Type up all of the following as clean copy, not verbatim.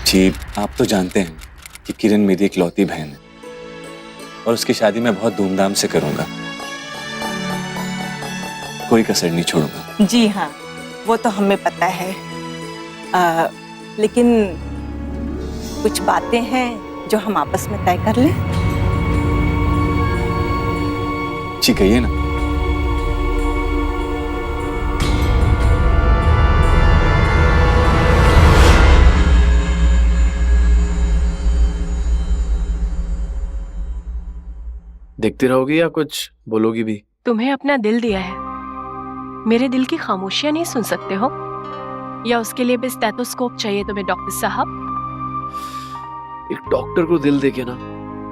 जी, आप तो जानते हैं कि किरण मेरी इकलौती बहन है और उसकी शादी मैं बहुत धूमधाम से करूंगा। कोई कसर नहीं छोड़ूंगा। जी हाँ, वो तो हमें पता है। लेकिन कुछ बातें हैं जो हम आपस में तय कर लें। जी कहिए ना। देखती रहोगी या कुछ बोलोगी भी? तुम्हें अपना दिल दिया है, मेरे दिल की खामोशियां नहीं सुन सकते हो? या उसके लिए भी स्टेथोस्कोप चाहिए तुम्हें डॉक्टर साहब? एक डॉक्टर को दिल देके ना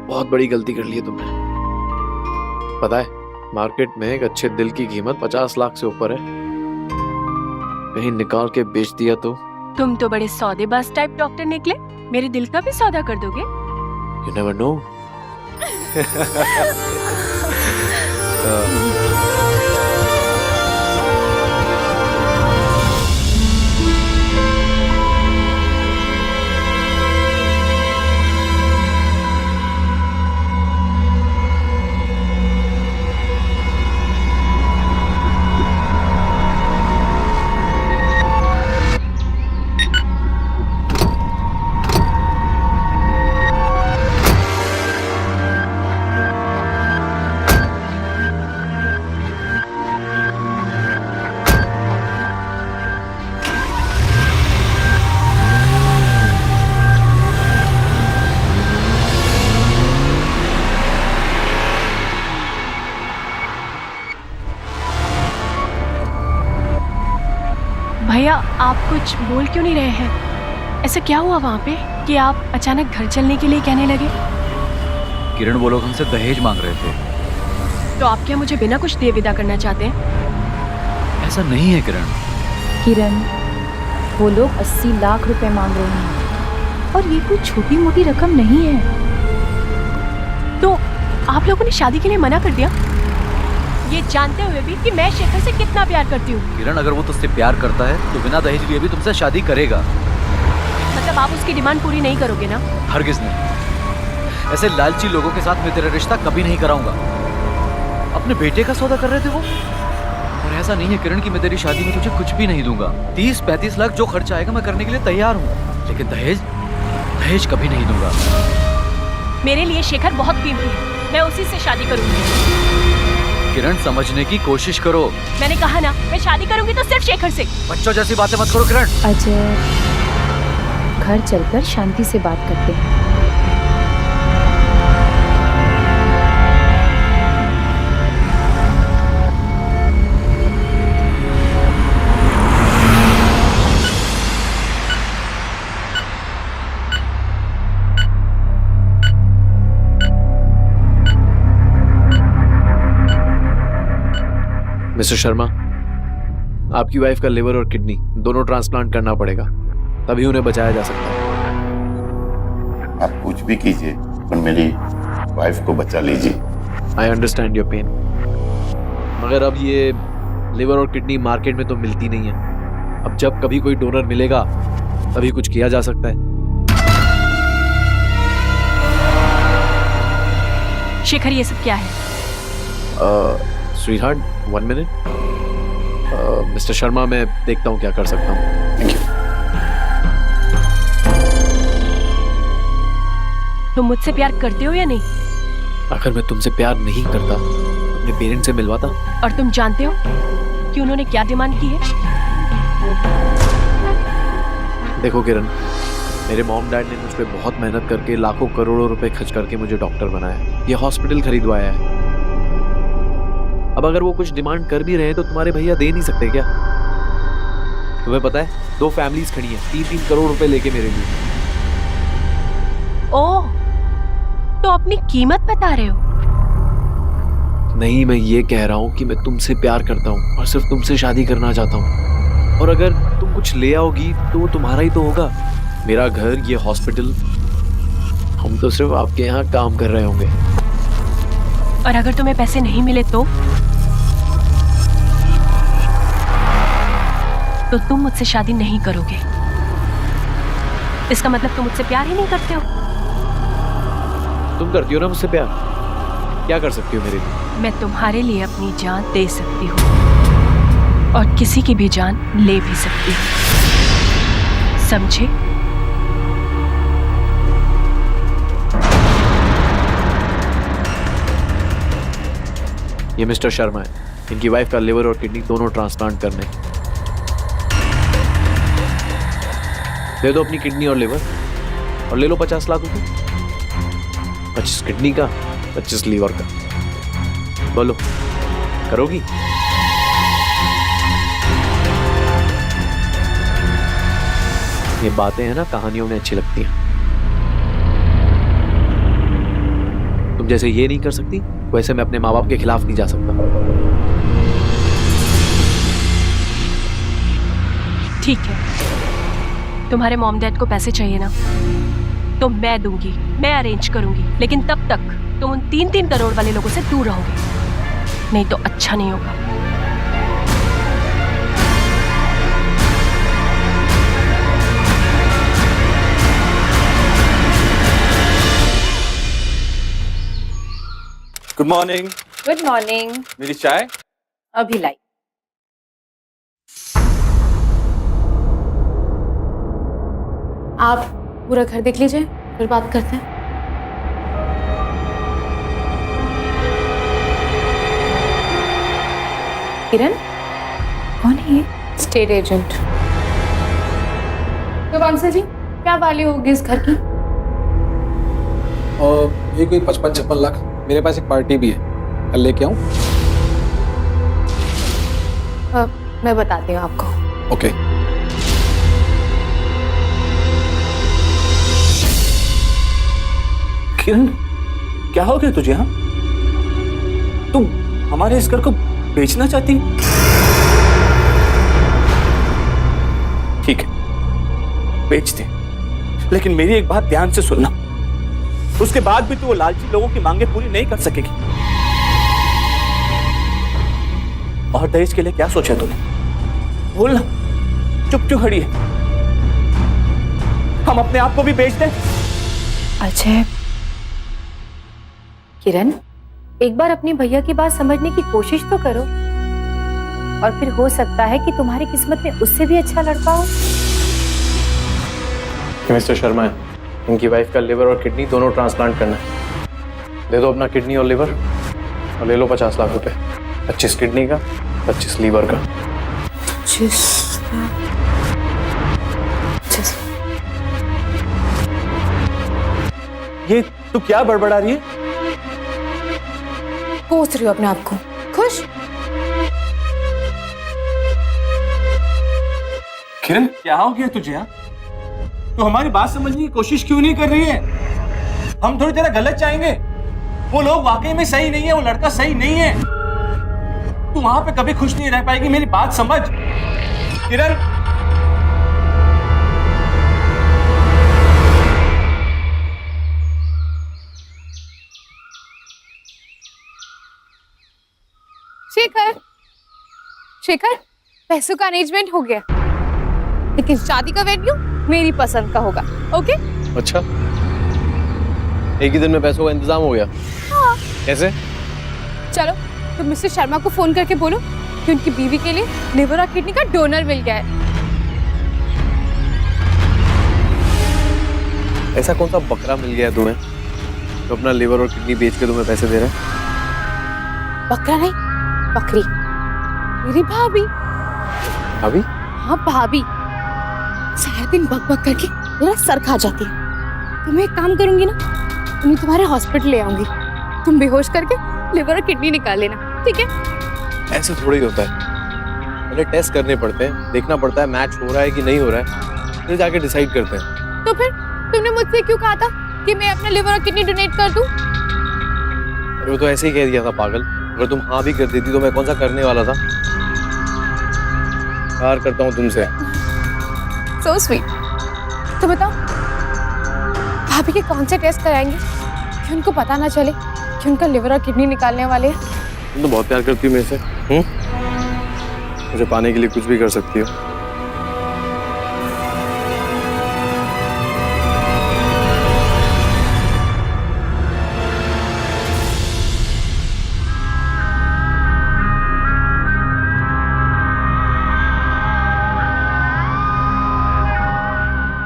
बहुत बड़ी गलती कर ली है तुमने। पता है, मार्केट में एक अच्छे दिल की कीमत 50 लाख से ऊपर है। कहीं निकाल के बेच दिया तो? तुम तो बड़े सौदेबाज टाइप डॉक्टर निकले। मेरे दिल का भी सौदा कर दोगे? You never know. भैया, आप कुछ बोल क्यों नहीं रहे हैं? ऐसा क्या हुआ वहाँ पे कि आप अचानक घर चलने के लिए कहने लगे? किरण, वो लोग हमसे दहेज मांग रहे थे। तो आप क्या मुझे बिना कुछ दिए विदा करना चाहते हैं? ऐसा नहीं है किरण। किरण, वो लोग 80 लाख रुपए मांग रहे हैं और ये कोई छोटी मोटी रकम नहीं है। तो आप लोगों ने शादी के लिए मना कर दिया, ये जानते हुए भी कि मैं शेखर से कितना प्यार करती हूँ। किरण, अगर वो तुझसे प्यार करता है तो बिना दहेज लिए भी तुमसे शादी करेगा। मतलब आप उसकी डिमांड पूरी नहीं करोगे ना? हरगिज नहीं। ऐसे लालची लोगों के साथ मैं तेरा रिश्ता कभी नहीं कराऊंगा। अपने बेटे का सौदा कर रहे थे वो। और ऐसा नहीं है किरण कि मैं तेरी शादी में तुझे कुछ भी नहीं दूंगा। 30-35 लाख जो खर्च आएगा मैं करने के लिए तैयार हूँ, लेकिन दहेज कभी नहीं दूंगा। मेरे लिए शेखर बहुत कीमती है, मैं उसी से शादी करूंगी। किरण, समझने की कोशिश करो। मैंने कहा ना, मैं शादी करूंगी तो सिर्फ शेखर से। बच्चों जैसी बातें मत करो किरण। अजय, घर चलकर शांति से बात करते हैं। मिस्टर शर्मा, आपकी वाइफ का लिवर और किडनी दोनों ट्रांसप्लांट करना पड़ेगा, तभी उन्हें बचाया जा सकता है। आप कुछ भी कीजिए पर मेरी वाइफ को बचा लीजिए। आई अंडरस्टैंड योर पेन, मगर अब ये लिवर और किडनी मार्केट में तो मिलती नहीं है। अब जब कभी कोई डोनर मिलेगा तभी कुछ किया जा सकता है। शेखर, ये सब क्या है? Sweetheart, 1 minute. मिस्टर शर्मा, मैं देखता हूँ क्या कर सकता हूँ। Thank you. तुम मुझसे प्यार करते हो या नहीं? अगर मैं तुमसे प्यार नहीं करता अपने पेरेंट्स से मिलवाता। और तुम जानते हो कि उन्होंने क्या डिमांड की है? देखो किरण, मेरे मॉम डैड ने मुझ पे बहुत मेहनत करके लाखों करोड़ों रुपए खर्च करके मुझे डॉक्टर बनाया, ये हॉस्पिटल खरीदवाया है। अब अगर वो कुछ डिमांड कर भी रहे हैं तो तुम्हारे भैया दे नहीं सकते क्या? तुम्हें पता है, 2 फैमिलीज खड़ी हैं 3-3 करोड़ रुपए लेके मेरे लिए। ओह, तो अपनी कीमत बता रहे हो? नहीं, मैं ये कह रहा हूँ कि मैं तुमसे प्यार करता हूँ और सिर्फ तुमसे शादी करना चाहता हूँ। और अगर तुम कुछ ले आओगी तो वो तुम्हारा ही तो होगा। मेरा घर, ये हॉस्पिटल, हम तो सिर्फ आपके यहाँ काम कर रहे होंगे। और अगर तुम्हें पैसे नहीं मिले तो तुम मुझसे शादी नहीं करोगे। इसका मतलब तुम मुझसे प्यार ही नहीं करते हो। तुम करती हो ना मुझसे प्यार, क्या कर सकती हो मेरे लिए? मैं तुम्हारे लिए अपनी जान दे सकती हूँ और किसी की भी जान ले भी सकती हूँ, समझे? ये मिस्टर शर्मा है, इनकी वाइफ का लिवर और किडनी दोनों ट्रांसप्लांट करने। दे दो अपनी किडनी और लिवर और ले लो 50 लाख रुपए। 25 किडनी का, 25 लीवर का। बोलो, करोगी? ये बातें हैं ना, कहानियों में अच्छी लगती हैं। तुम जैसे ये नहीं कर सकती, वैसे मैं अपने माँ बाप के खिलाफ नहीं जा सकता। ठीक है, तुम्हारे मॉम डैड को पैसे चाहिए ना, तो मैं दूंगी, मैं अरेंज करूंगी, लेकिन तब तक तुम उन 3-3 करोड़ वाले लोगों से दूर रहोगे, नहीं तो अच्छा नहीं होगा। Good morning. Good morning. मेरी चाय? अभी लाई। आप पूरा घर देख लीजिए, फिर बात करते हैं। किरण, कौन है ये? State agent. तो बांसुरी जी, क्या वैल्यू होगी इस घर की? और ये कोई 55-56 लाख। मेरे पास एक पार्टी भी है, कल लेके आऊं? मैं बताती हूँ आपको। ओके। किरण, क्या हो गया तुझे? हाँ, तुम हमारे इस घर को बेचना चाहती? ठीक है, बेच दे, लेकिन मेरी एक बात ध्यान से सुनना। उसके बाद भी तू वो लालची लोगों की मांगे पूरी नहीं कर सकेगी। और दहेज के लिए क्या सोचा तूने? बोलना, चुप क्यों खड़ी है? हम अपने आप को भी बेच दें? अजय, किरण, एक बार अपनी भैया की बात समझने की कोशिश तो करो, और फिर हो सकता है कि तुम्हारी किस्मत में उससे भी अच्छा लड़का हो। मिस्टर शर्मा है, इनकी वाइफ का लिवर और किडनी दोनों ट्रांसप्लांट करना है। दे दो अपना किडनी और लिवर और ले लो 50 लाख रुपए। 25 किडनी का, 25 लीवर का। 25 ये तू क्या बड़बड़ा रही है? कोस रही हो अपने आप को? खुश? किरण, क्या हो गया तुझे? हाँ, तू हमारी बात समझने की कोशिश क्यों नहीं कर रही है? हम थोड़ी तेरा गलत चाहेंगे। वो लोग वाकई में सही नहीं है, वो लड़का सही नहीं है। तू वहां पे कभी खुश नहीं रह पाएगी, मेरी बात समझ। किरण, शेखर, शेखर, पैसों का अरेंजमेंट हो गया, लेकिन शादी का वेन्यू मेरी पसंद का होगा। ओके? अच्छा, एक ही दिन में पैसों का इंतजाम हो गया? हाँ। कैसे? चलो, तो मिस्टर शर्मा को फोन करके बोलो कि उनकी बीवी के लिए लिवर और किडनी का डोनर मिल गया है। ऐसा कौन सा बकरा मिल गया है तुम्हें तो अपना लिवर और किडनी बेच के तुम्हें पैसे दे रहा है? बकरा नहीं, बकरी। मेरी भाभी। भाभी? हाँ, भाभी। सारा दिन बक बक करके मेरा सर खा जाती है। तो मैं एक काम करूंगी ना, उन्हें तुम्हारे हॉस्पिटल ले आऊंगी, तुम बेहोश करके लिवर और किडनी निकाल लेना, ठीक है? ऐसे थोड़ी होता है, पहले टेस्ट करने पड़ते हैं, देखना पड़ता है मैच हो रहा है कि नहीं हो रहा है, फिर जाके डिसाइड करते हैं। तो फिर तुमने मुझसे क्यों कहा था कि मैं अपना लिवर और किडनी डोनेट कर दूं? अरे वो तो ऐसे ही कह दिया था पागल। अगर तुम हाँ भी कर देती तो मैं कौन सा करने वाला था। प्यार करता हूँ तुमसे। So sweet। तो बताओ, भाभी के कौन से टेस्ट कराएंगे कि उनको पता ना चले कि उनका लिवर और किडनी निकालने वाले हैं? तुम तो बहुत प्यार करती हो मेरे से। मुझे पाने के लिए कुछ भी कर सकती हो।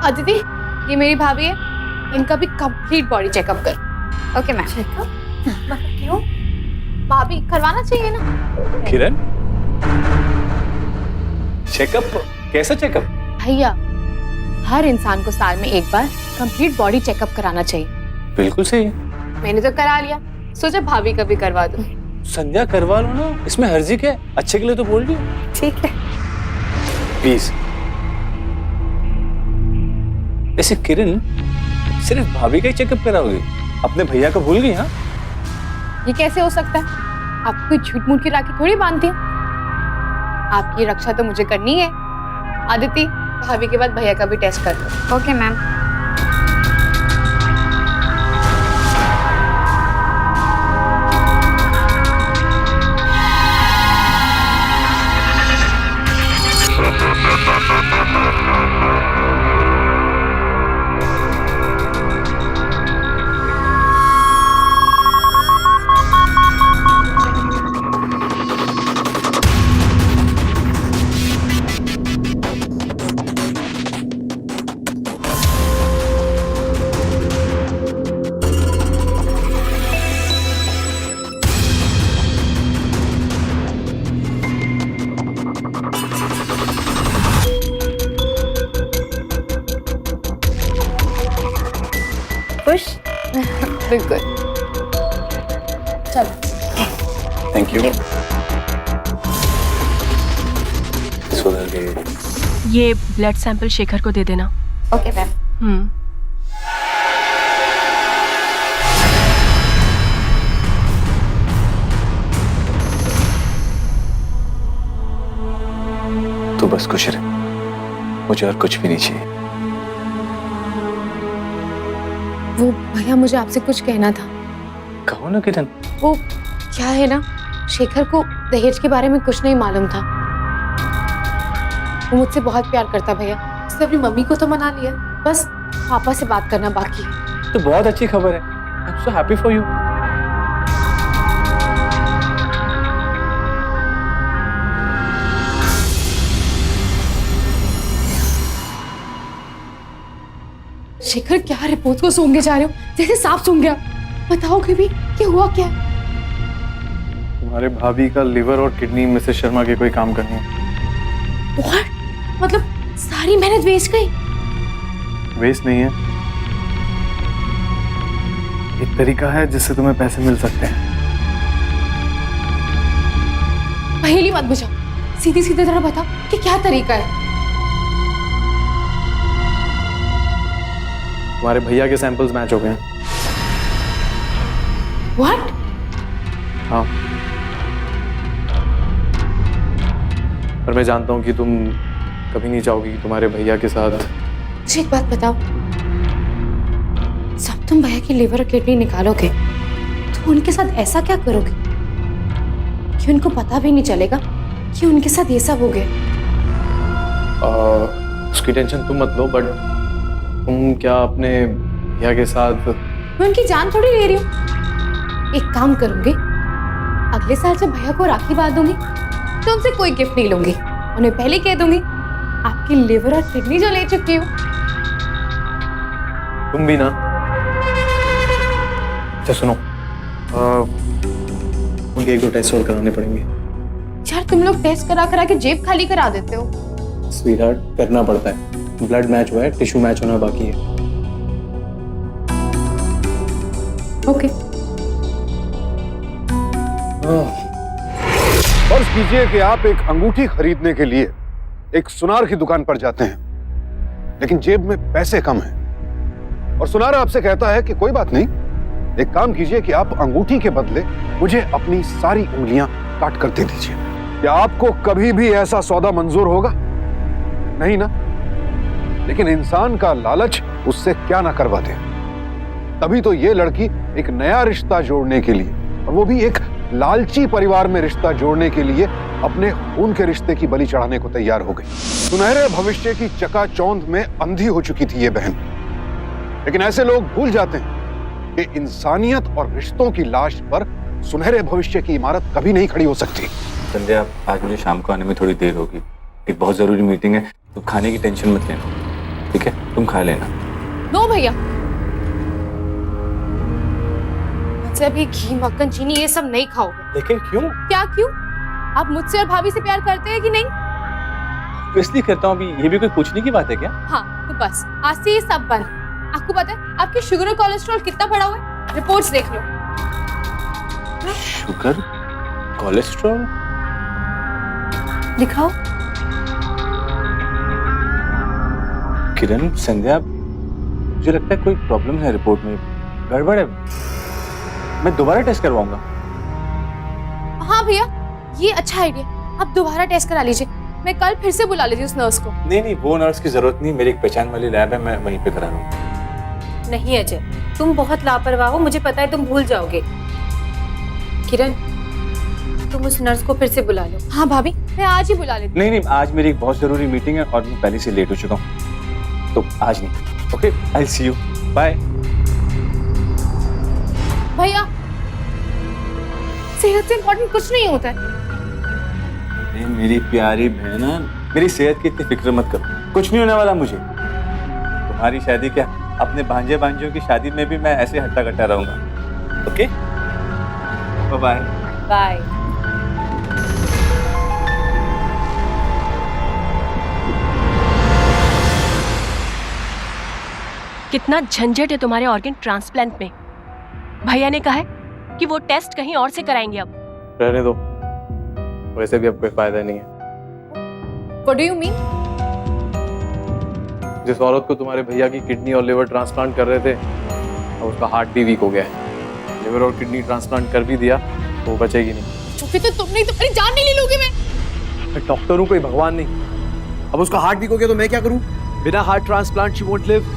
अदिति, ये मेरी भाभी है, इनका भी कंप्लीट बॉडी चेकअप कर। Okay ma'am. चेकअप क्यों? भाभी करवाना चाहिए ना। किरण, चेकअप? कैसा चेकअप? भैया, हर इंसान को साल में एक बार कंप्लीट बॉडी चेकअप कराना चाहिए। बिल्कुल सही है। मैंने तो करा लिया, सोचा भाभी का भी करवा दूं। संध्या करवा लो ना, इसमें हर्जी क्या है? अच्छे के लिए तो बोल रही हूँ। ठीक है। प्लीज। ऐसे किरण, सिर्फ भाभी का ही चेकअप कराओगी? अपने भैया को भूल गई? हाँ, ये कैसे हो सकता है? आप कोई झूठ मूठ की राखी थोड़ी बांधती हो। आपकी रक्षा तो मुझे करनी है। आदिति, भाभी के बाद भैया का भी टेस्ट कर लो। Okay ma'am. खुश? बिल्कुल। चलो। Thank you. सुधर गई। ये ब्लड सैंपल शेखर को दे देना। Okay ma'am. तू बस खुश रह, मुझे और कुछ भी नहीं चाहिए। वो भैया, मुझे आपसे कुछ कहना था। कहो ना किरण। वो क्या है ना, शेखर को दहेज के बारे में कुछ नहीं मालूम था। वो मुझसे बहुत प्यार करता भैया। उसने अपनी मम्मी को तो मना लिया, बस पापा से बात करना बाकी है। तो बहुत अच्छी खबर है। I am so happy for you. Shekhar, क्या रिपोर्ट को सूंघे जा रहे हो? जैसे सांप सूंघ गया। बताओगे भी कि हुआ क्या? तुम्हारे भाभी का लिवर और किडनी मिसेस शर्मा के कोई काम करनी है। What? मतलब सारी मेहनत वेस्ट गई? वेस्ट नहीं है, एक तरीका है जिससे तुम्हें पैसे मिल सकते हैं। पहेली मत बुझाओ, सीधी सीधे जरा बताओ कि क्या तरीका है। तुम्हारे भैया के सैंपल्स मैच हो गए हैं। What? हाँ, पर मैं जानता हूँ कि तुम कभी नहीं चाहोगी कि तुम्हारे भैया के साथ। मुझे एक बात बताओ, जब तुम भैया की लिवर और किडनी निकालोगे तो उनके साथ ऐसा क्या करोगे कि उनको पता भी नहीं चलेगा कि उनके साथ ये सब हो गया? उसकी टेंशन तुम मत लो, बट तुम क्या अपने भैया के साथ। मैं उनकी जान थोड़ी ले रही हूँ। एक काम करूंगी, अगले साल जब भैया को राखी बांध दूंगी तो उनसे कोई गिफ्ट नहीं लूंगी। उन्हें पहले कह दूंगी आपकी लिवर और किडनी जो ले चुकी हूँ। तुम भी ना। अच्छा सुनो, उनके एक दो टेस्ट और कराने पड़ेंगे। यार, तुम लोग टेस्ट करा करा के जेब खाली करा देते हो। स्वीटहार्ट, करना पड़ता है। ब्लड मैच हुआ है, टिश्यू मैच होना बाकी है। ओके। फर्ज कीजिए कि आप एक अंगूठी खरीदने के लिए एक सुनार की दुकान पर जाते हैं, लेकिन जेब में पैसे कम हैं और सुनार आपसे कहता है कि कोई बात नहीं, एक काम कीजिए कि आप अंगूठी के बदले मुझे अपनी सारी उंगलियां काट कर दे दीजिए। क्या आपको कभी भी ऐसा सौदा मंजूर होगा? नहीं ना। लेकिन इंसान का लालच उससे क्या ना करवा दे। तभी तो ये लड़की एक नया रिश्ता जोड़ने के लिए, और वो भी एक लालची परिवार में रिश्ता जोड़ने के लिए, अपने खून के रिश्ते की बलि चढ़ाने को तैयार हो गई। सुनहरे भविष्य की चकाचौंध में अंधी हो चुकी थी ये बहन। लेकिन ऐसे लोग भूल जाते हैं कि इंसानियत और रिश्तों की लाश पर सुनहरे भविष्य की इमारत कभी नहीं खड़ी हो सकती। संध्या, आज मुझे शाम को आने में थोड़ी देर होगी। एक बहुत जरूरी मीटिंग है, तो खाने की टेंशन मत लेना। ठीक है, तुम खा लेना। नो भैया, मुझसे अभी घी मक्खन चीनी ये सब नहीं खाओगे। लेकिन क्यों? क्या क्यों? आप मुझसे और भाभी से प्यार करते हैं कि नहीं? तो इसलिए करता हूँ। अभी ये भी कोई पूछने की बात है क्या? हाँ, तो बस आज से ये सब बंद। आपको पता है आपकी शुगर और कोलेस्ट्रॉल कितना बढ़ा हुआ है? रिपोर्ट्स देख लो। Sugar, cholesterol? दिखाओ। किरण, संध्या, मुझे लगता है कोई प्रॉब्लम है रिपोर्ट में, गड़बड़ है। मैं दोबारा टेस्ट करवाऊंगा। हाँ भैया, ये अच्छा आइडिया। आप दोबारा टेस्ट करा लीजिए। मैं कल फिर से बुला लेती हूँ उस नर्स को। नहीं, वो नर्स की जरूरत नहीं, मेरी एक पहचान वाली लैब है, मैं वहीं पे करा रहा हूँ। नहीं अजय, तुम बहुत लापरवाह हो, मुझे पता है तुम भूल जाओगे। किरण, तुम उस नर्स को फिर से बुला लो। हाँ भाभी, मैं आज ही बुला लेती हूँ। नहीं, आज मेरी एक बहुत जरूरी मीटिंग है और मैं पहले से लेट हो चुका हूँ, तो आज नहीं। Okay, I see you, bye. भैया, सेहत से इम्पोर्टेंट कुछ नहीं होता है। मेरी प्यारी बहन, मेरी सेहत की इतनी फिक्र मत करो, कुछ नहीं होने वाला मुझे। तुम्हारी शादी क्या, अपने भांजे भांजियों की शादी में भी मैं ऐसे हट्टा कट्टा रहूंगा। Okay, bye bye. कितना झंझट है तुम्हारे ऑर्गन ट्रांसप्लांट में। भैया ने कहा है कि वो टेस्ट कहीं और से कराएंगे। अब रहने दो, वैसे भी अब कोई फायदा नहीं है। What do you mean? जिस औरत को तुम्हारे भैया की किडनी और लिवर ट्रांसप्लांट कर रहे थे, अब उसका हार्ट भी वीक हो गया है। लिवर और किडनी ट्रांसप्लांट कर भी दिया तो वो बचेगी नहीं। तो फिर तो तुम नहीं, तुम्हारी जान नहीं ले लोगे। मैं डॉक्टर हूँ, कोई भगवान नहीं। अब उसका हार्ट वीक हो गया तो मैं क्या करूँ? बिना heart transplant she won't live.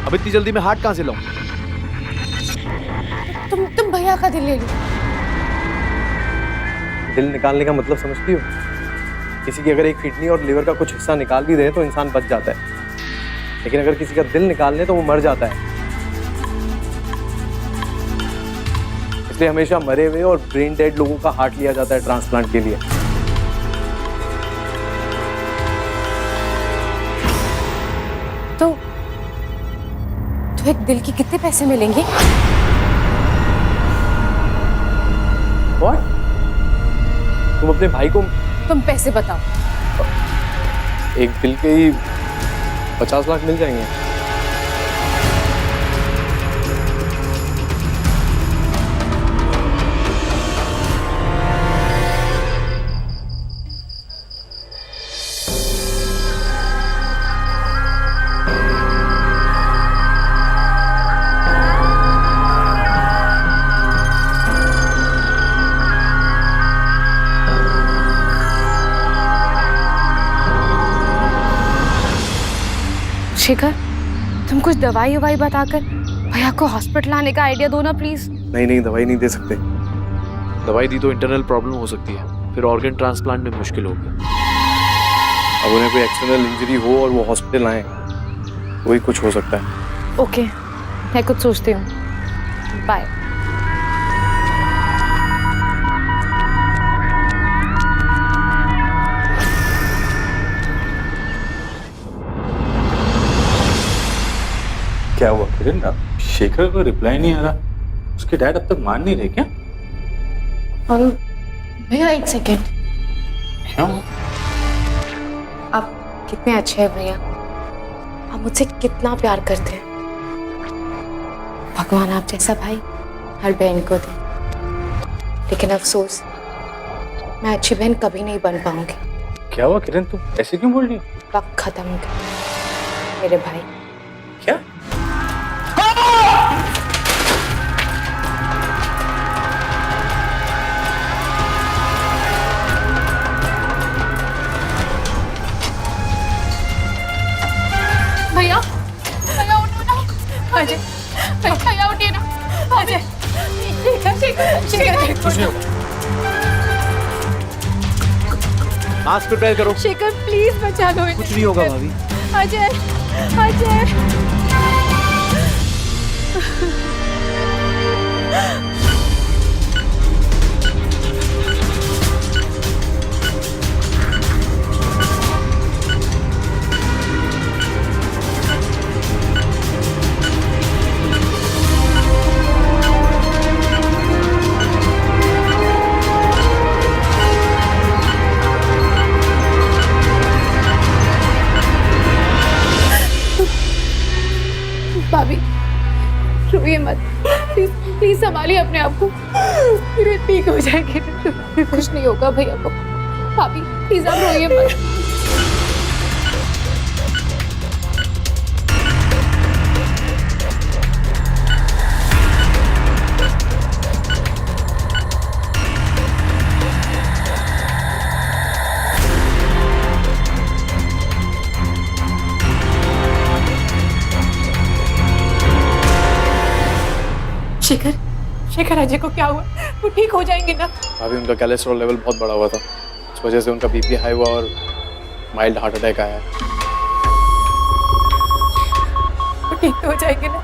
अब इतनी जल्दी मैं हार्ट कहाँ से लाऊं? तुम भैया का दिल ले लो। दिल निकालने का मतलब समझती हो? किसी की अगर एक किडनी और लिवर का कुछ हिस्सा निकाल भी दे तो इंसान बच जाता है, लेकिन अगर किसी का दिल निकाल ले तो वो मर जाता है। इसलिए हमेशा मरे हुए और ब्रेन डेड लोगों का हार्ट लिया जाता है ट्रांसप्लांट के लिए। तो एक दिल के कितने पैसे मिलेंगे? What? तुम अपने भाई को तुम पैसे बताओ। एक दिल के ही 50 लाख मिल जाएंगे। शेखर, तुम कुछ दवाई ववाई बताकर भैया को हॉस्पिटल आने का आइडिया दो ना प्लीज। नहीं, दवाई नहीं दे सकते। दवाई दी तो इंटरनल प्रॉब्लम हो सकती है, फिर ऑर्गन ट्रांसप्लांट में मुश्किल होगी। अब उन्हें कोई एक्सटर्नल इंजरी हो और वो हॉस्पिटल आए, वही कुछ हो सकता है। ओके, मैं कुछ सोचती हूँ। बाय। क्या हुआ किरण? शेखर को रिप्लाई नहीं आ रहा, उसके डैड अब तक मान नहीं रहे क्या? भैया एक सेकेंड। क्यों? आप कितने अच्छे हैं भैया, आप मुझसे कितना प्यार करते हैं। भगवान आप जैसा भाई हर बहन को दे, लेकिन अफसोस मैं अच्छी बहन कभी नहीं बन पाऊंगी। क्या हुआ किरण, तू ऐसे क्यों बोल रही? वक्त खत्म हो गया मेरे भाई। क्या? भैया, भैया उठो ना। अजय, भैया उठिए ना। अजय, शेखर, कुछ नहीं होगा। मास्क प्रिपेयर करो। शेखर प्लीज बचा लो इन्हें। कुछ नहीं होगा भाभी। अजय, अजय। भाभी रोइए मत, प्लीज प्लीज संभालिए अपने आप को, फिर ठीक हो जाएंगे, कुछ नहीं होगा भैया को। भाभी प्लीज आप रोइए मत। शेखर, शेखर अजय को क्या हुआ? वो ठीक हो जाएंगे ना? अभी उनका कोलेस्ट्रॉल लेवल बहुत बढ़ा हुआ था, इस वजह से उनका बीपी हाई हुआ और माइल्ड हार्ट अटैक आया है। वो ठीक तो हो जाएंगे ना?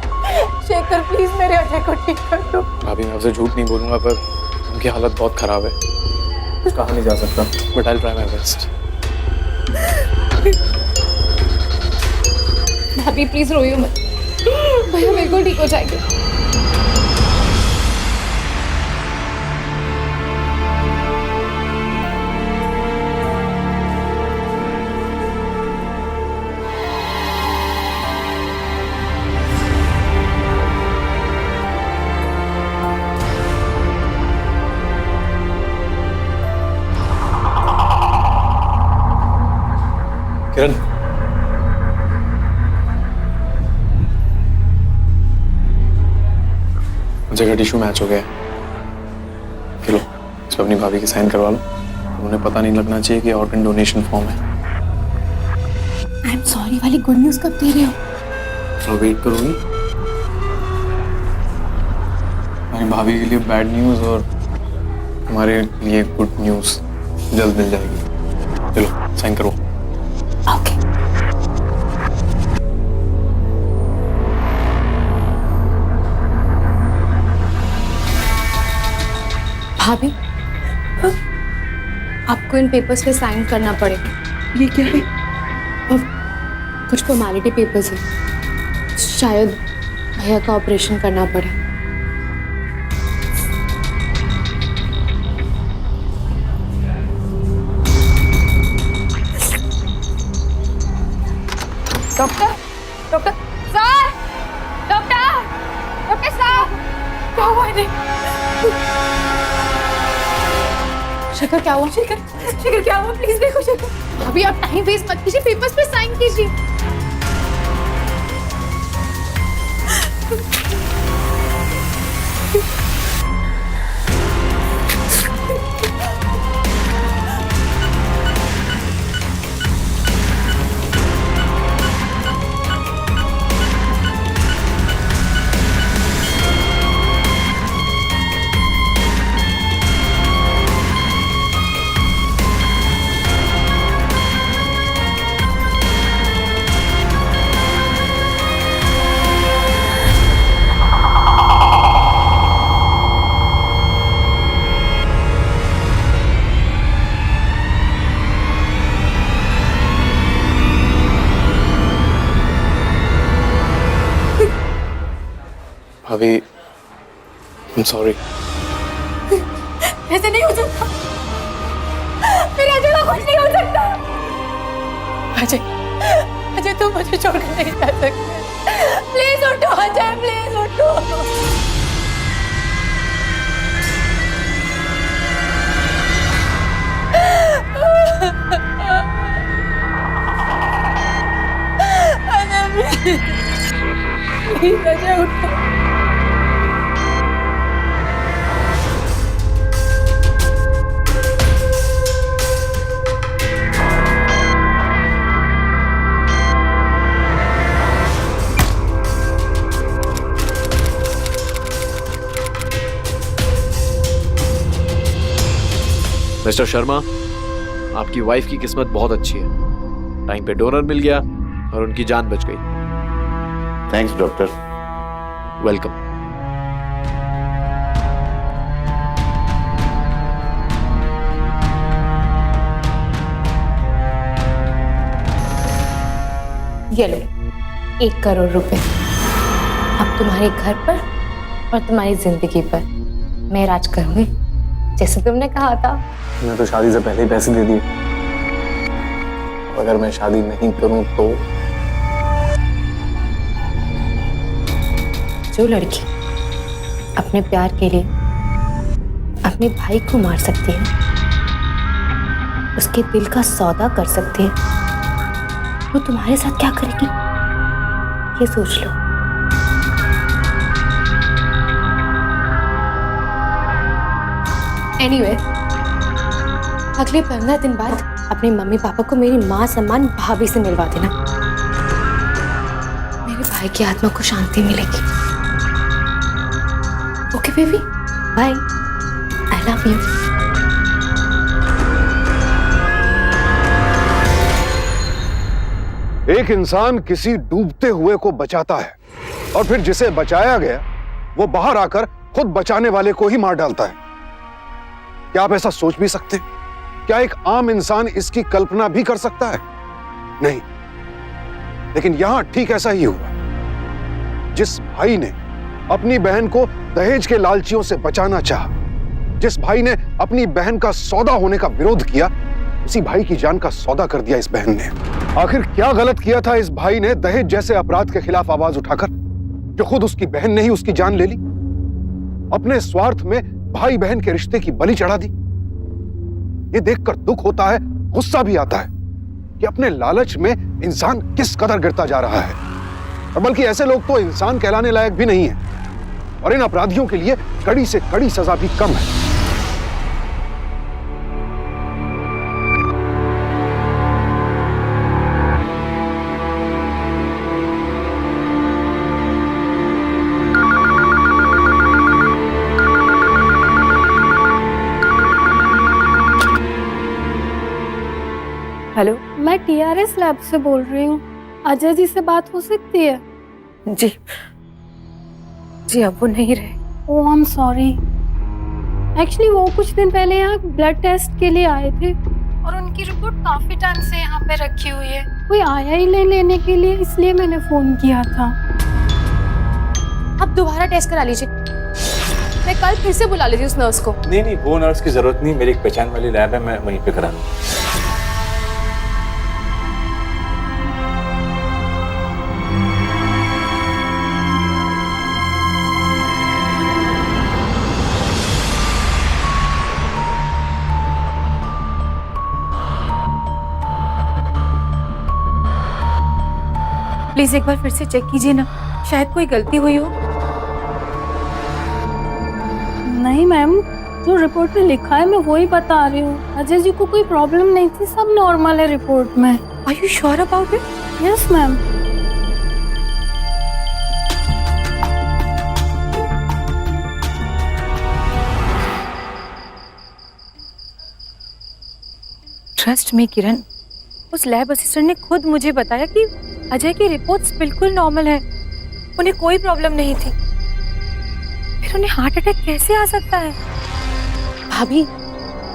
शेखर प्लीज मेरे अजय को ठीक कर दो। अभी मैं आपसे झूठ नहीं बोलूंगा, पर उनकी हालत बहुत खराब है, कहा नहीं जा सकता, but I will try my best. भाभी प्लीज रोइए मत, भैया बिल्कुल ठीक हो जाएंगे। किरण, मुझे का टिश्यू मैच हो गया है, लो इस पर अपनी भाभी की साइन करवा लो, उन्हें पता नहीं लगना चाहिए कि ऑर्गन डोनेशन फॉर्म है। आई एम सॉरी वाली गुड न्यूज कब दे रहे हो? और वेट करूंगी, हमारी भाभी के लिए बैड न्यूज और हमारे लिए गुड न्यूज जल्द मिल जाएगी। चलो साइन करो। ओके। भाभी, आपको इन पेपर्स पे साइन करना पड़ेगा। ये क्या है? कुछ फॉर्मेलिटी पेपर्स है, शायद भैया का ऑपरेशन करना पड़े। डॉक्टर, डॉक्टर सर, डॉक्टर साहब, क्या हुआ इन्हें? शेखर क्या हुआ? शेखर, शेखर क्या हुआ? प्लीज देखो शेखर। भाभी आप टाइम वेस्ट मत कीजिए, पेपर्स पे साइन कीजिए। भाभी, I'm sorry। ऐसे नहीं हो सकता, मेरे अजय का कुछ नहीं हो सकता। अजय, अजय तुम मुझे छोड़कर नहीं जा सकते। प्लीज उठो अजय, प्लीज उठो। अजय प्लीज, अजय उठो। मिस्टर शर्मा, आपकी वाइफ की किस्मत बहुत अच्छी है, टाइम पे डोनर मिल गया और उनकी जान बच गई। Thanks doctor. वेलकम। ये लो 1 करोड़ रुपए, अब तुम्हारे घर पर और तुम्हारी जिंदगी पर मैं राज करूंगी, जैसे तुमने कहा था। मैं तो शादी से पहले ही पैसे दे दिए, अगर मैं शादी नहीं करूं तो जो लड़की अपने प्यार के लिए अपने भाई को मार सकती है, उसके दिल का सौदा कर सकती है, वो तुम्हारे साथ क्या करेगी ये सोच लो। एनीवे, अगले 15 दिन बाद अपने मम्मी पापा को मेरी माँ सम्मान भाभी से मिलवा देना। मेरे भाई की आत्मा को शांति मिलेगी। Okay baby, bye, I love you. एक इंसान किसी डूबते हुए को बचाता है और फिर जिसे बचाया गया वो बाहर आकर खुद बचाने वाले को ही मार डालता है। क्या आप ऐसा सोच भी सकते हैं? क्या एक आम इंसान इसकी कल्पना भी कर सकता है? नहीं, लेकिन यहां ठीक ऐसा ही हुआ। जिस भाई ने अपनी बहन को दहेज के लालचियों से बचाना चाहा, जिस भाई ने अपनी बहन का सौदा होने का विरोध किया, उसी भाई की जान का सौदा कर दिया इस बहन ने। आखिर क्या गलत किया था इस भाई ने दहेज जैसे अपराध के खिलाफ आवाज उठाकर, जो खुद उसकी बहन ने ही उसकी जान ले ली? अपने स्वार्थ में भाई बहन के रिश्ते की बलि चढ़ा दी। ये देखकर दुख होता है, गुस्सा भी आता है कि अपने लालच में इंसान किस कदर गिरता जा रहा है। और बल्कि ऐसे लोग तो इंसान कहलाने लायक भी नहीं है और इन अपराधियों के लिए कड़ी से कड़ी सजा भी कम है। हेलो, मैं टीआरएस लैब से बोल रही हूँ। अजय जी से बात हो सकती है? जी जी, अब वो नहीं रहे। ओह, आई एम सॉरी। एक्चुअली वो कुछ दिन पहले यहाँ ब्लड टेस्ट के लिए आए थे और उनकी रिपोर्ट काफी टाइम से यहाँ पे रखी हुई है। कोई आया ही नहीं लेने के लिए, इसलिए मैंने फोन किया था। आप दोबारा टेस्ट करा लीजिए, मैं कल फिर से बुला लेती हूँ उस नर्स को। नहीं, वो नर्स की जरूरत नहीं, मेरी एक पहचान वाली लैब है, मैं वहीं पे करा लूंगा। प्लीज एक बार फिर से चेक कीजिए ना, शायद कोई गलती हुई हो। नहीं मैम, जो रिपोर्ट में लिखा है मैं वही बता रही हूँ। अजय जी को कोई प्रॉब्लम नहीं थी, सब नॉर्मल है रिपोर्ट में। Are you sure about it? Yes ma'am. Trust me Kiran, उस लैब असिस्टेंट ने खुद मुझे बताया कि अजय की रिपोर्ट्स बिल्कुल नॉर्मल है, उन्हें कोई प्रॉब्लम नहीं थी। फिर उन्हें हार्ट अटैक कैसे आ सकता है? भाभी,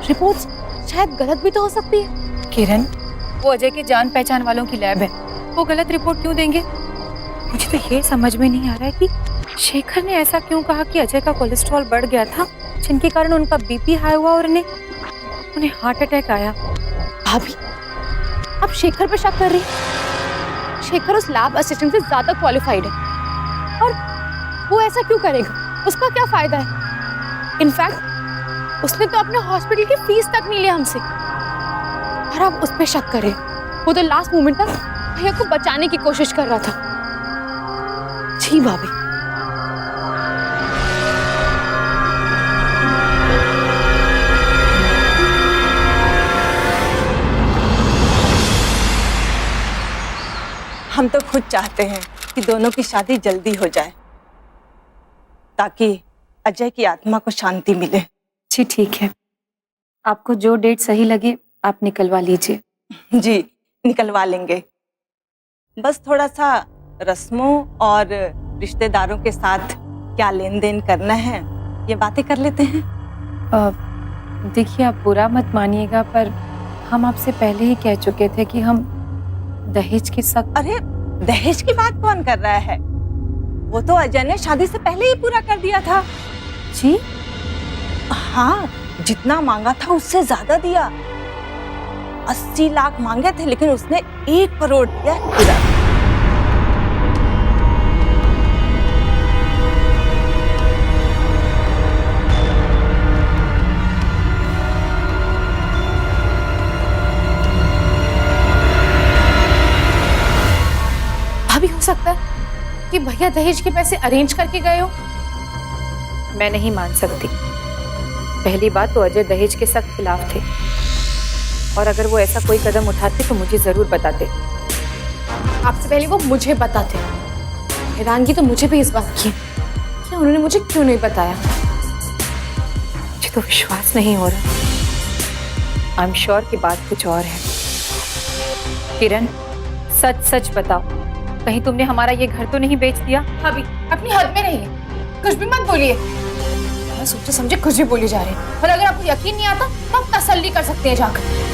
रिपोर्ट्स शायद गलत भी तो हो सकती है। किरण, वो अजय के जान पहचान वालों की लैब है, वो गलत रिपोर्ट क्यों देंगे? मुझे तो ये समझ में नहीं आ रहा है कि शेखर ने ऐसा क्यों कहा कि अजय का कोलेस्ट्रॉल बढ़ गया था, जिनके कारण उनका बीपी हाई हुआ और उन्हें हार्ट अटैक आया। भाभी, आप शेखर पे शक कर रही? शेखर उस लैब असिस्टेंट से ज्यादा क्वालिफाइड है और वो ऐसा क्यों करेगा? उसका क्या फायदा है? इनफैक्ट उसने तो अपने हॉस्पिटल की फीस तक नहीं लिया हमसे, और आप उस पे शक करें। वो तो लास्ट मोमेंट तक भैया को बचाने की कोशिश कर रहा था। जी भाभी, हम तो खुद चाहते हैं कि दोनों की शादी जल्दी हो जाए, ताकि अजय की आत्मा को शांति मिले। जी ठीक है, आपको जो डेट सही लगे आप निकलवा लीजिए। जी, निकलवा लेंगे। बस थोड़ा सा रस्मों और रिश्तेदारों के साथ क्या लेन देन करना है ये बातें कर लेते हैं। देखिए, आप बुरा मत मानिएगा, पर हम आपसे पहले ही कह चुके थे कि हम दहेज की सख्त। अरे, दहेज की बात कौन कर रहा है? वो तो अजय ने शादी से पहले ही पूरा कर दिया था। जी हाँ, जितना मांगा था उससे ज्यादा दिया। 80 लाख मांगे थे, लेकिन उसने 1 करोड़ दिया पूरा। सकता है कि भैया दहेज के पैसे अरेंज करके गए हो? मैं नहीं मान सकती। पहली बात तो अजय दहेज के सख्त खिलाफ थे, और अगर वो ऐसा कोई कदम उठाते तो मुझे जरूर बताते। आपसे पहले वो मुझे बताते। हैरानगी तो मुझे भी इस बात की है कि उन्होंने मुझे क्यों नहीं बताया। मुझे तो विश्वास नहीं हो रहा। आई एम श्योर कि बात कुछ और है। किरण, सच सच बताओ, कहीं तुमने हमारा ये घर तो नहीं बेच दिया? भाभी अपनी हद में रहिए, कुछ भी मत बोलिए। मैं सोचे समझे कुछ भी बोली जा रही है, और अगर आपको यकीन नहीं आता तो आप तसल्ली कर सकते हैं जाकर।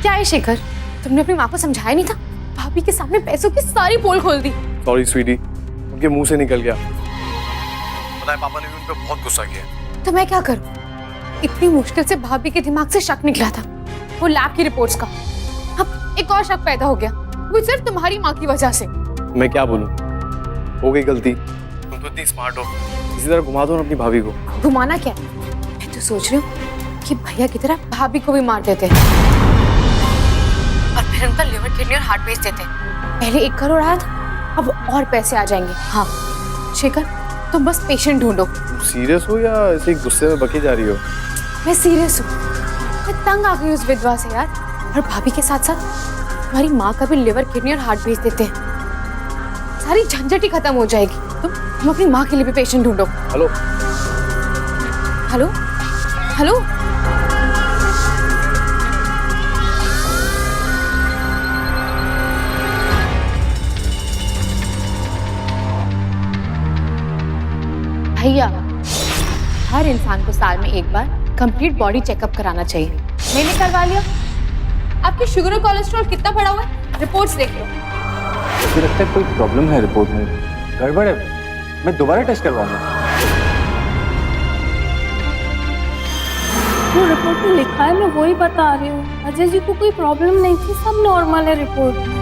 क्या है शेखर, तुमने अपनी माँ को समझाया नहीं था? भाभी के सामने पैसों की सारी पोल खोल दी। सॉरी स्वीटी, उनके मुंह से निकल गया। पता है पापा ने भी उन पर बहुत गुस्सा किया। तो मैं क्या करूं? इतनी मुश्किल से भाभी के दिमाग से शक निकला था, वो लैब की रिपोर्ट्स का। अब एक और शक पैदा हो गया, वो सिर्फ तुम्हारी माँ की वजह से। मैं क्या बोलूं, हो गई गलती। तुम तो इतनी स्मार्ट हो, इसी तरह घुमा दो ना अपनी भाभी को। घुमाना क्या? मैं तो सोच रही हूँ कि भैया की तरह भाभी को भी मार देते और फिर उनका लिवर, किडनी और हार्ट बेच देते। पहले 1 करोड़ आया था, अब और पैसे आ जाएंगे। हाँ शेखर, तुम बस पेशेंट ढूंढो। सीरियस हो या ऐसे ही गुस्से में बकी जा रही हो? मैं सीरियस हूँ। मैं तंग आ गई उस विधवा से यार। और भाभी के साथ साथ तुम्हारी माँ का भी लिवर, किडनी और हार्ट बेच देते हैं। सारी झंझट ही खत्म हो जाएगी। तुम अपनी माँ के लिए भी पेशेंट ढूंढो। हेलो हेलो हेलो, भैया हर इंसान को साल में एक बार कंप्लीट बॉडी चेकअप कराना चाहिए। मैंने करवा लिया। आपकी शुगर और कोलेस्ट्रॉल कितना बढ़ा हुआ है, रिपोर्ट्स देख लो। मुझे लगता है कोई प्रॉब्लम है रिपोर्ट में, गड़बड़ है। मैं दोबारा टेस्ट करवाऊंगा। जो रिपोर्ट में लिखा है मैं वही बता रही हूँ। अजय जी को कोई प्रॉब्लम नहीं थी, सब नॉर्मल है रिपोर्ट में।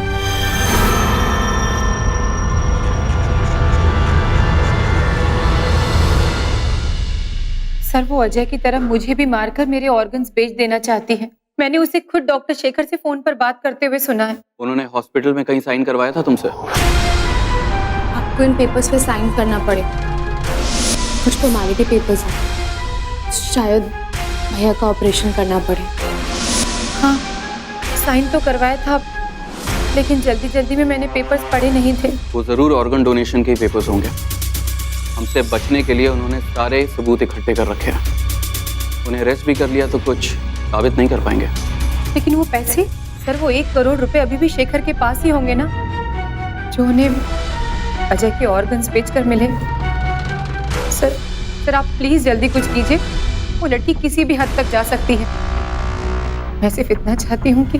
सर, वो अजय की तरह मुझे भी मारकर मेरे ऑर्गन्स बेच देना चाहती है। मैंने उसे खुद डॉक्टर शेखर से फोन पर बात करते हुए सुना है। उन्होंने हॉस्पिटल में कहीं साइन करवाया था तुमसे? आपको इन पेपर्स पे साइन करना पड़े, कुछ फॉर्मेलिटी पेपर्स हैं। शायद भैया का ऑपरेशन करना पड़े। हाँ, साइन तो करवाया था, लेकिन जल्दी जल्दी में मैंने पेपर्स पढ़े नहीं थे। वो जरूर ऑर्गन डोनेशन के पेपर्स होंगे। हमसे बचने के लिए उन्होंने सारे सबूत इकट्ठे कर रखे हैं। उन्हें अरेस्ट भी कर लिया तो कुछ साबित नहीं कर पाएंगे। लेकिन वो पैसे, सर, वो 1 करोड़ रुपए अभी भी शेखर के पास ही होंगे ना, जो उन्हें अजय के ऑर्गन्स बेचकर मिले। सर आप प्लीज जल्दी कुछ कीजिए। वो लड़की किसी भी हद तक जा सकती है। मैं सिर्फ इतना चाहती हूँ कि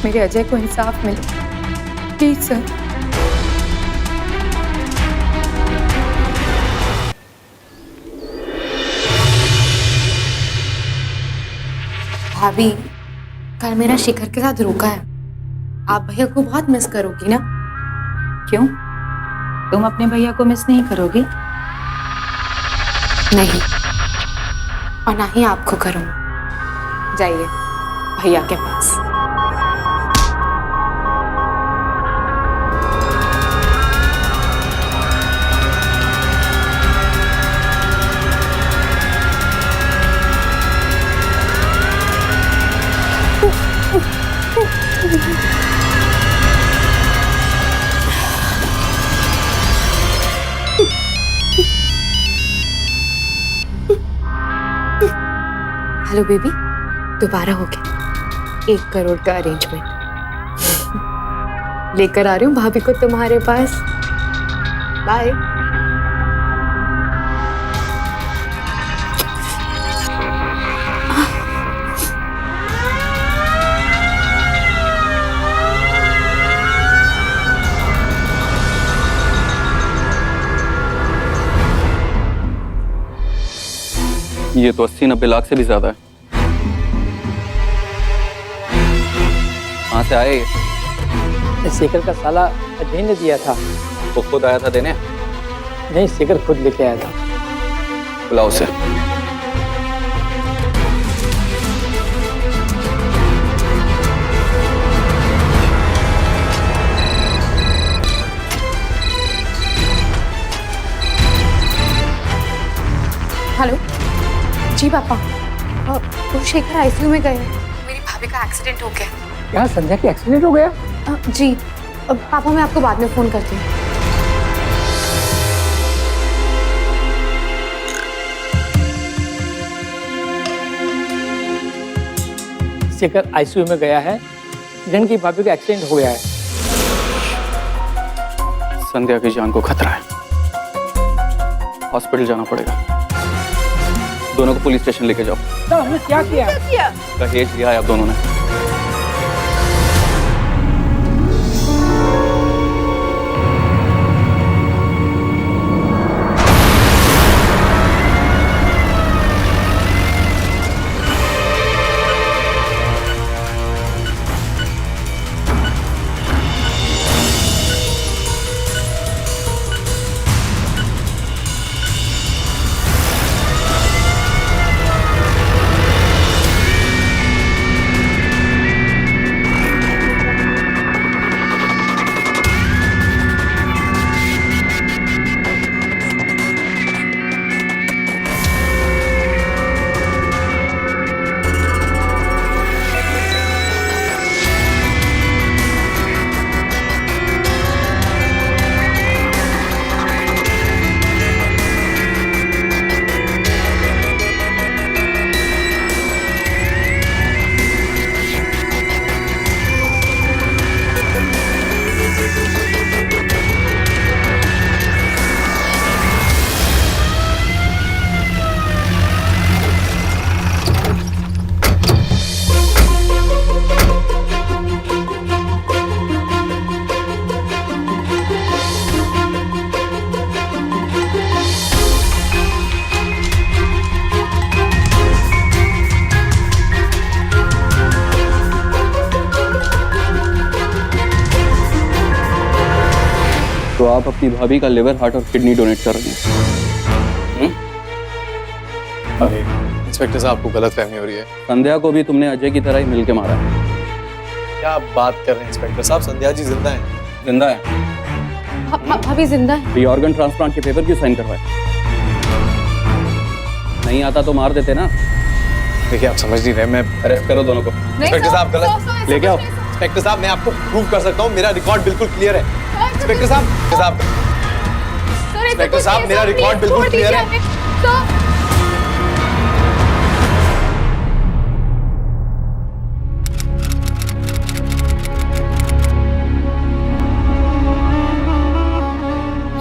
मेरे अजय को इंसाफ मिले। Please sir. भाभी, कल मेरा शेखर के साथ रोका है। आप भैया को बहुत मिस करोगी ना? क्यों, तुम अपने भैया को मिस नहीं करोगी? नहीं, और ना ही आपको करूंगी। जाइए भैया के पास। हेलो बेबी, दोबारा हो गया 1 करोड़ का अरेंजमेंट। लेकर आ रही हूँ भाभी को तुम्हारे पास। बाय। ये तो 80-90 लाख से भी ज्यादा है। कहाँ से आए ये? शेखर का साला अजय ने दिया था। वो खुद आया था देने? नहीं, शेखर खुद लेके आया था। बुलाओ उसे। हेलो जी पापा, वो शेखर आईसीयू में गए हैं। मेरी भाभी का एक्सीडेंट हो गया। यहाँ संध्या की एक्सीडेंट हो गया? जी पापा, मैं आपको बाद में फोन करती हूँ। शेखर आईसीयू में गया है। किरण की भाभी का एक्सीडेंट हो गया है। संध्या की जान को खतरा है, हॉस्पिटल जाना पड़ेगा। दोनों को पुलिस स्टेशन लेके जाओ। तो हमने क्या किया? दहेज लिया है आप दोनों ने। तो आप अपनी भाभी का लिवर, हार्ट और किडनी डोनेट कर रहे हैं। इंस्पेक्टर साहब, आपको गलतफहमी हो रही है। संध्या को भी तुमने अजय की तरह ही मिल के मारा है। क्या आप बात कर रहे हैं इंस्पेक्टर साहब? संध्या जी जिंदा हैं। जिंदा है? भाभी जिंदा है। ये ऑर्गन ट्रांसप्लांट के पेपर क्यों साइन करवाए? नहीं आता तो मार देते ना। देखिए, आप समझ नहीं रहे। मैं अरेस्ट करो दोनों को। इंस्पेक्टर साहब गलत लेके आओ। इंस्पेक्टर साहब, मैं आपको प्रूव कर सकता हूँ, मेरा रिकॉर्ड बिल्कुल क्लियर है। इंस्पेक्टर साहब, इंस्पेक्टर साहब, मेरा रिकॉर्ड बिल्कुल क्लियर है।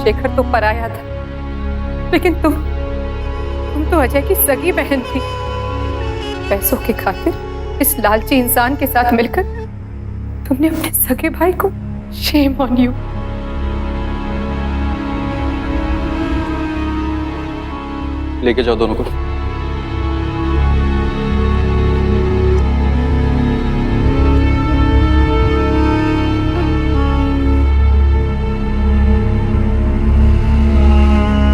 शेखर तो पराया था, लेकिन तुम तो अजय की सगी बहन थी। पैसों के खातिर इस लालची इंसान के साथ मिलकर तुमने अपने सगे भाई को, शेम ऑन यू। लेके जाओ दोनों को।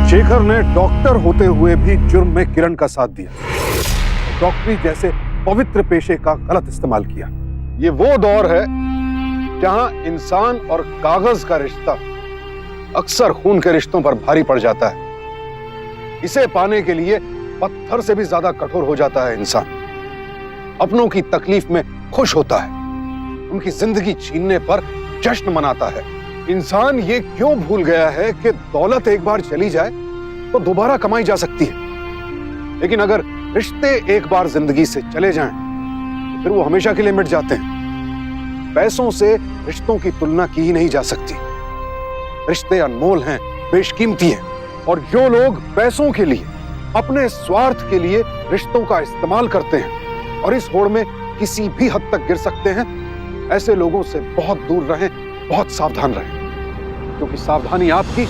शेखर ने डॉक्टर होते हुए भी जुर्म में किरण का साथ दिया, डॉक्टरी जैसे पवित्र पेशे का गलत इस्तेमाल किया। ये वो दौर है जहां इंसान और कागज का रिश्ता अक्सर खून के रिश्तों पर भारी पड़ जाता है। इसे पाने के लिए पत्थर से भी ज्यादा कठोर हो जाता है इंसान। अपनों की तकलीफ में खुश होता है, उनकी जिंदगी छीनने पर जश्न मनाता है। इंसान ये क्यों भूल गया है कि दौलत एक बार चली जाए तो दोबारा कमाई जा सकती है, लेकिन अगर रिश्ते एक बार जिंदगी से चले जाएं तो फिर वो हमेशा के लिए मिट जाते हैं। पैसों से रिश्तों की तुलना की ही नहीं जा सकती। रिश्ते अनमोल हैं, बेशकीमती हैं, और जो लोग पैसों के लिए, अपने स्वार्थ के लिए रिश्तों का इस्तेमाल करते हैं और इस होड़ में किसी भी हद तक गिर सकते हैं, ऐसे लोगों से बहुत दूर रहें, बहुत सावधान रहें, क्योंकि सावधानी आपकी,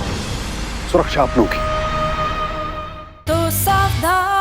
सुरक्षा अपनों की। तो सावधान।